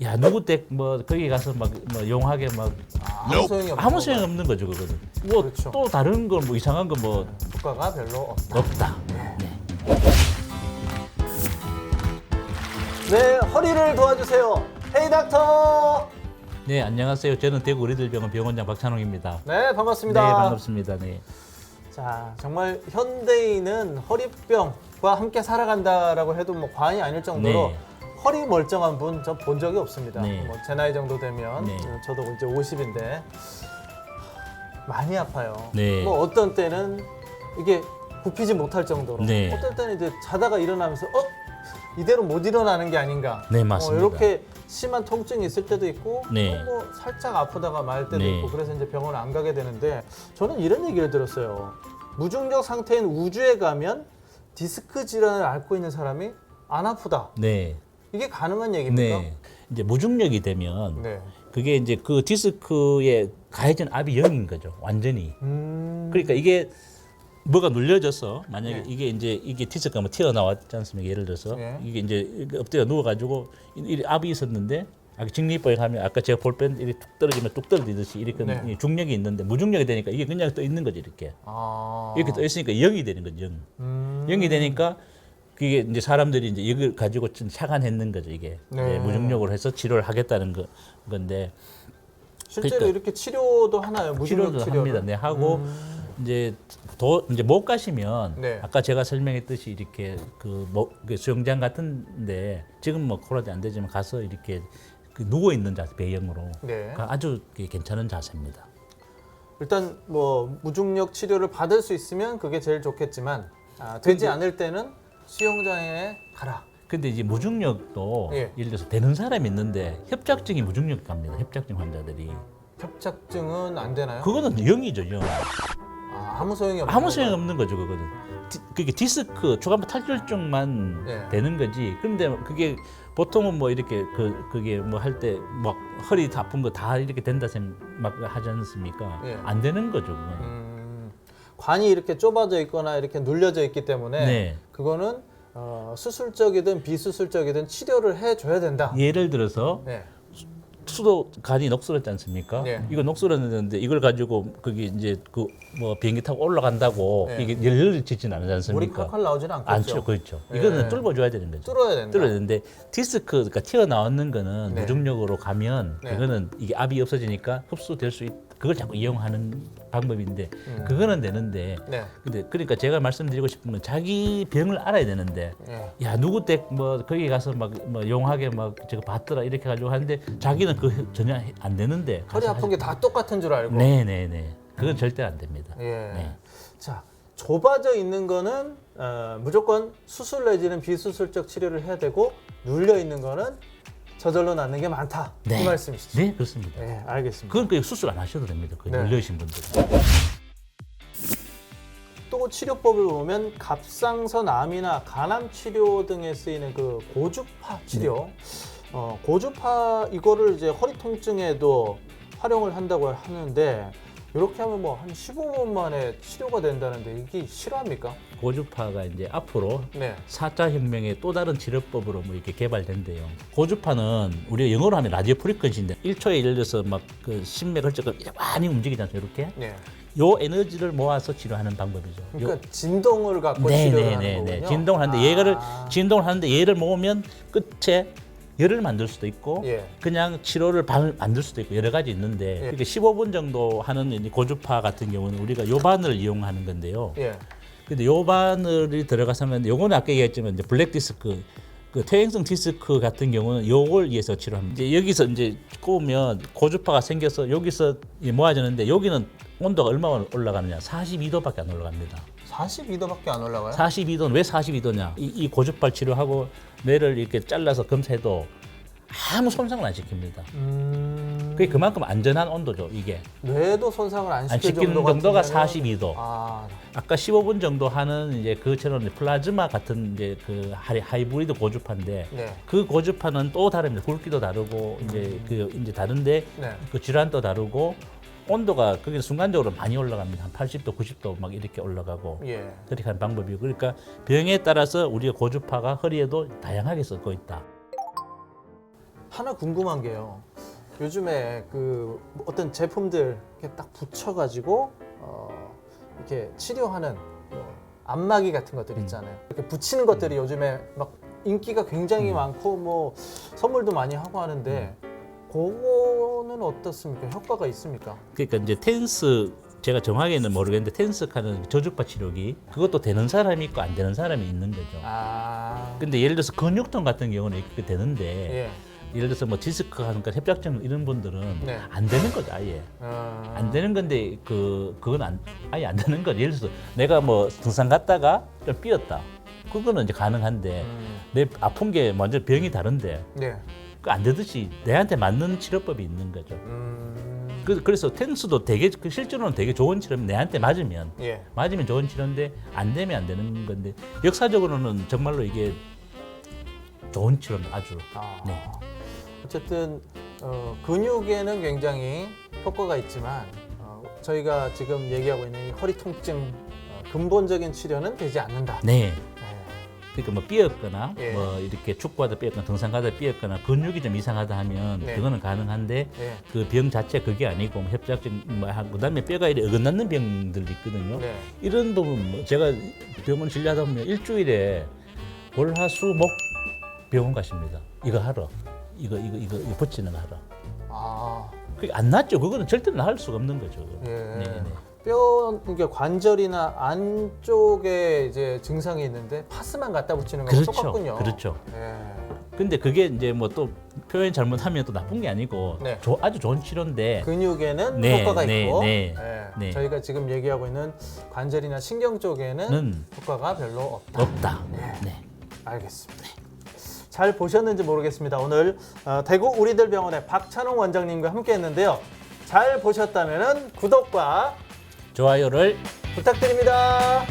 야 누구 댁 뭐 거기 가서 막 뭐 용하게 막 아무 소용이 없는 아무 소용 없는 거죠 그거는. 뭐 또 그렇죠. 다른 거 뭐 이상한 거 뭐 효과가 별로 없다. 없다. 네, 허리를 도와주세요. 헤이 닥터. 네 안녕하세요. 저는 대구 의료들병원 병원장 박찬홍입니다. 네, 반갑습니다. 네 반갑습니다. 네. 자, 정말 현대인은 허리병과 함께 살아간다라고 해도 뭐 과언이 아닐 정도로 네. 허리 멀쩡한 분 저 본 적이 없습니다. 네. 뭐 제 나이 정도 되면 네. 저도 이제 50인데 많이 아파요. 네. 뭐 어떤 때는 이게 굽히지 못할 정도로, 네. 어떤 때는 이제 자다가 일어나면서 이대로 못 일어나는 게 아닌가. 네, 맞습니다. 이렇게 심한 통증이 있을 때도 있고, 네. 뭐 살짝 아프다가 말 때도 네. 있고, 그래서 이제 병원 안 가게 되는데 저는 이런 얘기를 들었어요. 무중력 상태인 우주에 가면 디스크 질환을 앓고 있는 사람이 안 아프다. 네. 이게 가능한 얘기입니까? 네. 이제 무중력이 되면 네. 그게 이제 그 디스크에 가해진 압이 0인 거죠. 완전히. 그러니까 이게 뭐가 눌려져서 만약에 네. 이게 디스크가 뭐 튀어나왔지 않습니까? 예를 들어서 네. 이게 이제 엎드려 누워가지고 이 압이 있었는데 아까 직립보행 하면 아까 제가 볼펜 이렇게 툭 떨어지면 뚝 떨어지듯이 이렇게 네. 중력이 있는데 무중력이 되니까 이게 그냥 떠 있는 거죠 이렇게. 이렇게 떠 있으니까 0이 되는 거죠. 0. 0이 되니까 그게 이제 사람들이 이제 이걸 가지고 좀 착안했는 거죠 이게. 네. 네, 무중력으로 해서 치료를 하겠다는 건데 실제로 그러니까 이렇게 치료도 하나요? 무중력 치료도 치료를? 합니다. 네, 하고 이제 못 가시면 네. 아까 제가 설명했듯이 이렇게 그 수영장 같은데 지금 뭐 코로나 안 되지만 가서 이렇게 그 누워 있는 자세 배영으로 네. 그 아주 괜찮은 자세입니다. 일단 뭐 무중력 치료를 받을 수 있으면 그게 제일 좋겠지만 되지 않을 때는 수영장에 가라. 근데 이제 무중력도 예. 예를 들어서 되는 사람이 있는데 협착증이 무중력 갑니다. 협착증 환자들이 협착증은 안 되나요? 그거는 0이죠 0. 아무 소용이 없는 아무 소용 건가요? 없는 거죠 그거는. 그게 디스크 초간부 탈출증만 예. 되는 거지. 그런데 그게 보통은 뭐 이렇게 그게 뭐 할 때 막 허리 아픈 거 다 이렇게 된다 막 하지 않습니까? 예. 안 되는 거죠 그건. 관이 이렇게 좁아져 있거나 이렇게 눌려져 있기 때문에 네. 그거는 수술적이든 비수술적이든 치료를 해줘야 된다. 예를 들어서 네. 수도 간이 녹슬었지 않습니까? 예. 이거 녹슬었는데 이걸 가지고 그게 이제 그 뭐 비행기 타고 올라간다고 예. 이게 열을 짓진 않지 물이 않습니까? 칼칼 나오지는 않겠죠. 않죠, 그렇죠. 예. 이거는 뚫어줘야 되는 거죠. 뚫어야 된다. 뚫어야 되는데 디스크가 튀어나오는 거는 네. 무중력으로 가면 네. 그거는 이게 압이 없어지니까 흡수될 수 그걸 자꾸 이용하는 방법인데 그거는 되는데 네. 근데 그러니까 제가 말씀드리고 싶은 건 자기 병을 알아야 되는데 예. 야 누구 댁 뭐 거기 가서 막 뭐 용하게 막 저거 봤더라 이렇게 가지고 하는데 자기는 그 전혀 안 되는데 허리 가서 아픈 게 다 똑같은 줄 알고. 네네네 그건 절대 안 됩니다. 예. 네. 자, 좁아져 있는 거는 무조건 수술 내지는 비수술적 치료를 해야 되고 눌려 있는 거는 저절로 낫는 게 많다. 네. 이 말씀이시죠? 네 그렇습니다. 네, 알겠습니다. 그건 그냥 수술 안 하셔도 됩니다. 그 네. 열려신 분들은. 또 치료법을 보면 갑상선 암이나 간암 치료 등에 쓰이는 그 고주파 치료, 고주파 이거를 이제 허리 통증에도 활용을 한다고 하는데 이렇게 하면 뭐 한 15분 만에 치료가 된다는데 이게 실화입니까? 고주파가 이제 앞으로 네. 4차 혁명의 또 다른 치료법으로 뭐 이렇게 개발된대요. 고주파는 우리가 영어로 하면 라디오 프리퀀시인데 1초에 예를 들어서 막 그 심맥 혈적을 많이 움직이지 않습니까? 이렇게 네. 요 에너지를 모아서 치료하는 방법이죠. 그러니까 진동을 갖고 치료를 하는 거군요. 진동을 하는데 진동을 하는데 얘를 모으면 끝에 열을 만들 수도 있고 예. 그냥 치료를 만들 수도 있고 여러 가지 있는데 예. 이렇게 15분 정도 하는 이 고주파 같은 경우는 우리가 요 바늘을 이용하는 건데요. 예. 근데 요 바늘이 들어가서면 요거는 아까 얘기했지만 이제 블랙 디스크 그 퇴행성 디스크 같은 경우는 요걸 위해서 치료합니다. 이제 여기서 이제 꼽으면 고주파가 생겨서 여기서 모아지는데 여기는 온도가 얼마나 올라가느냐? 42도밖에 안 올라갑니다. 42도밖에 안 올라가요? 42도는 왜 42도냐? 이 고주파 치료하고 뇌를 이렇게 잘라서 검사해도 아무 손상을 안 시킵니다. 그게 그만큼 안전한 온도죠, 이게. 뇌도 손상을 안 안 시킬 시키는 정도가 정도가 되면은 42도. 아, 아까 15분 정도 하는 이제 그처럼 이제 플라즈마 같은 이제 그 하이브리드 고주파인데 네. 그 고주파는 또 다릅니다. 굵기도 다르고 이제 다른데 네. 그 질환도 다르고 온도가 그게 순간적으로 많이 올라갑니다. 한 80도, 90도 막 이렇게 올라가고 예. 그렇게 하는 방법이고 그러니까 병에 따라서 우리가 고주파가 허리에도 다양하게 쓰고 있다. 하나 궁금한 게요. 요즘에 그 어떤 제품들 이렇게 딱 붙여가지고 이렇게 치료하는 안마기 같은 것들 있잖아요. 이렇게 붙이는 것들이 요즘에 막 인기가 굉장히 많고 뭐 선물도 많이 하고 하는데 그거는 어떻습니까? 효과가 있습니까? 그러니까 이제 텐스 제가 정확히는 모르겠는데 텐스카는 저주파 치료기 그것도 되는 사람이 있고 안 되는 사람이 있는 거죠. 아, 근데 예를 들어서 근육통 같은 경우는 이렇게 되는데 예. 예를 들어서 뭐 디스크 하니까 협착증 이런 분들은 네. 안 되는 거죠 아예. 안 되는 건데 그건 아예 안 되는 거죠. 예를 들어서 내가 뭐 등산 갔다가 좀 삐었다. 그거는 이제 가능한데 내 아픈 게 완전 병이 다른데 네. 그 안 되듯이 내한테 맞는 치료법이 있는 거죠. 그래서 텐스도 되게 실제로는 되게 좋은 치료면 내한테 맞으면 예. 좋은 치료인데 안 되면 안 되는 건데 역사적으로는 정말로 이게 좋은 치료입니다. 아주. 아, 네. 어쨌든 근육에는 굉장히 효과가 있지만 저희가 지금 얘기하고 있는 이 허리 통증 근본적인 치료는 되지 않는다. 네. 네. 그러니까 뭐 삐었거나 예. 뭐 이렇게 축구하다 삐었거나 등산 가다 삐었거나 근육이 좀 이상하다 하면 네. 그거는 가능한데 네. 그 병 자체 그게 아니고 뭐 협착증 뭐 하고 그다음에 뼈가 이렇게 어긋나는 병들이 있거든요. 네. 이런 부분 뭐 제가 병원 진료하다 보면 일주일에 월화수목 병원 가십니다. 이거 하러 이거 붙이는 거 하러. 아, 그게 안 낫죠. 그거는 절대로 나을 수가 없는 거죠. 예. 네. 뼈 그러니까 관절이나 안쪽에 이제 증상이 있는데 파스만 갖다 붙이는 거랑 그렇죠. 똑같군요. 그렇죠. 예. 근데 그게 이제 뭐 또 표현 잘못하면 또 나쁜 게 아니고 네. 아주 좋은 치료인데 근육에는 네, 효과가 네, 있고 네, 예. 네. 저희가 지금 얘기하고 있는 관절이나 신경 쪽에는 는 효과가 별로 없다. 없다. 네. 네. 알겠습니다. 잘 보셨는지 모르겠습니다. 오늘 대구 우리들 병원의 박찬홍 원장님과 함께했는데요. 잘 보셨다면 구독과 좋아요를 부탁드립니다.